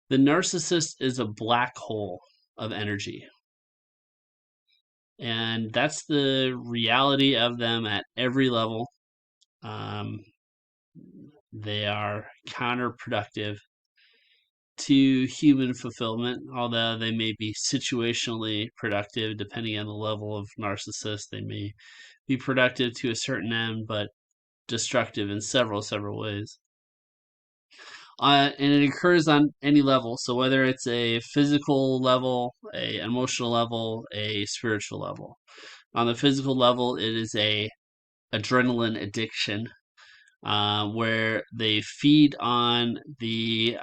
The narcissist is a black hole of energy. And that's the reality of them at every level. Um, they are counterproductive to human fulfillment, although they may be situationally productive depending on the level of narcissist. They may be productive to a certain end, but destructive in several ways. And it occurs on any level. So whether it's a physical level, a emotional level, a spiritual level. On the physical level, it is a adrenaline addiction, where they feed on the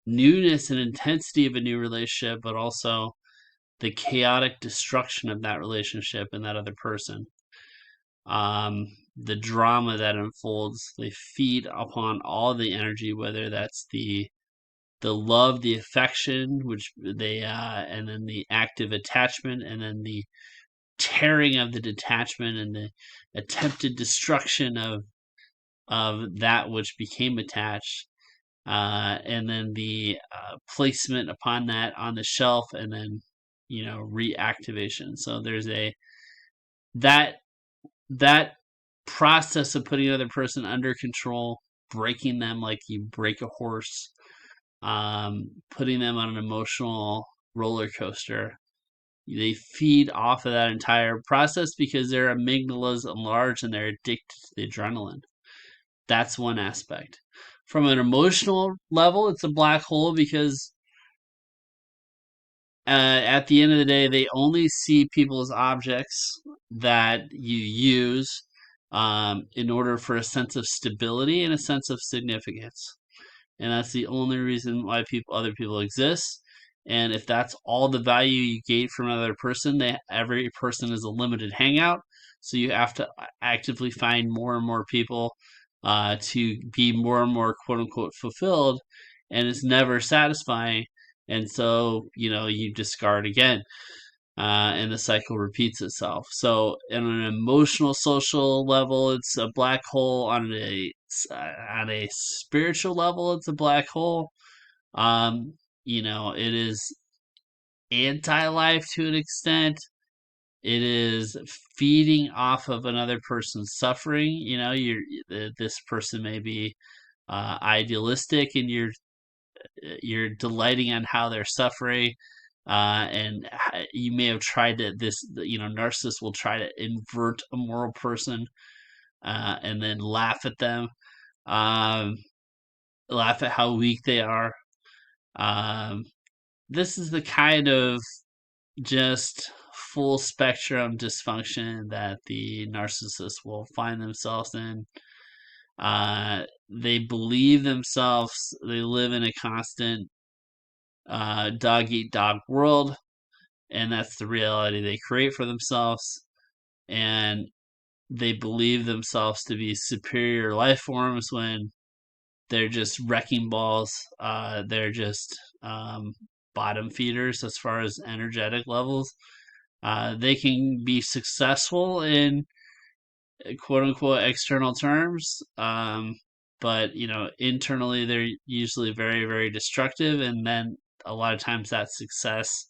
newness and intensity of a new relationship, but also the chaotic destruction of that relationship and that other person. The drama that unfolds, they feed upon all the energy, whether that's the love, the affection, which they and then the active attachment, and then the tearing of the detachment and the attempted destruction of that which became attached, and then the placement upon that on the shelf, and then reactivation. So there's a that that process of putting another person under control, breaking them like you break a horse, putting them on an emotional roller coaster. They feed off of that entire process because their amygdalas enlarge and they're addicted to the adrenaline. That's one aspect. From an emotional level, it's a black hole because at the end of the day, they only see people as objects that you use in order for a sense of stability and a sense of significance. And that's the only reason why other people exist. And if that's all the value you gain from another person, every person is a limited hangout. So you have to actively find more and more people to be more and more quote unquote fulfilled, and it's never satisfying. And so you discard again, and the cycle repeats itself. So, on an emotional, social level, it's a black hole. On a spiritual level, it's a black hole. It is anti-life to an extent. It is feeding off of another person's suffering. This person may be idealistic, and you're delighting on how they're suffering, and you may have tried to this narcissists will try to invert a moral person, and then laugh at them, um, laugh at how weak they are. um, this is the kind of just full spectrum dysfunction that the narcissist will find themselves in. They believe themselves, they live in a constant dog eat dog world, and that's the reality they create for themselves. And they believe themselves to be superior life forms when they're just wrecking balls. They're just bottom feeders as far as energetic levels. They can be successful in quote unquote external terms, but internally they're usually very destructive, and then a lot of times that success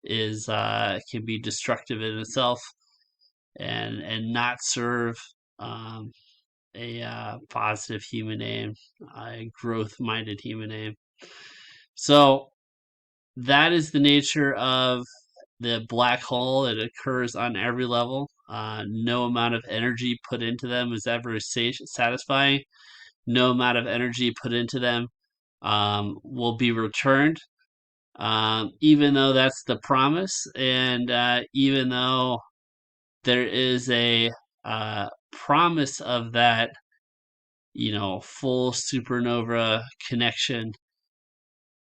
is can be destructive in itself, and not serve um, a positive human aim, a growth minded human aim. So that is the nature of the black hole. It occurs on every level. No amount of energy put into them is ever satisfying. No amount of energy put into them will be returned, even though that's the promise, and even though there is a promise of that, full supernova connection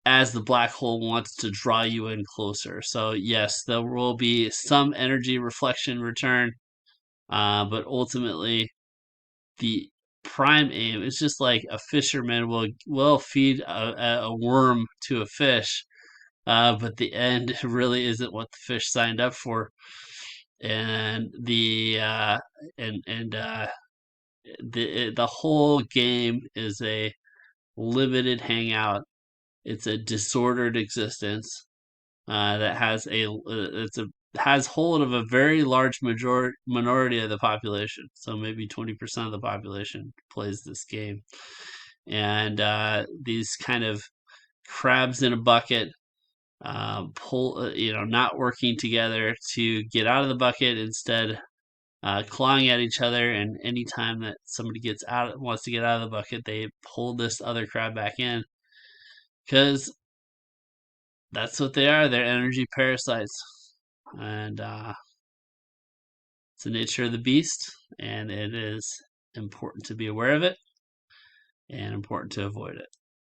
as the black hole wants to draw you in closer. So, yes, there will be some energy reflection return, but ultimately, the prime aim is just like a fisherman will feed a worm to a fish, but the end really isn't what the fish signed up for, and the whole game is a limited hangout It's a disordered existence that has hold of a very large minority of the population. So maybe 20% of the population plays this game, and these kind of crabs in a bucket not working together to get out of the bucket, instead clawing at each other. And anytime that somebody wants to get out of the bucket, they pull this other crab back in, because that's what they are. They're energy parasites, and it's the nature of the beast, and it is important to be aware of it and important to avoid it.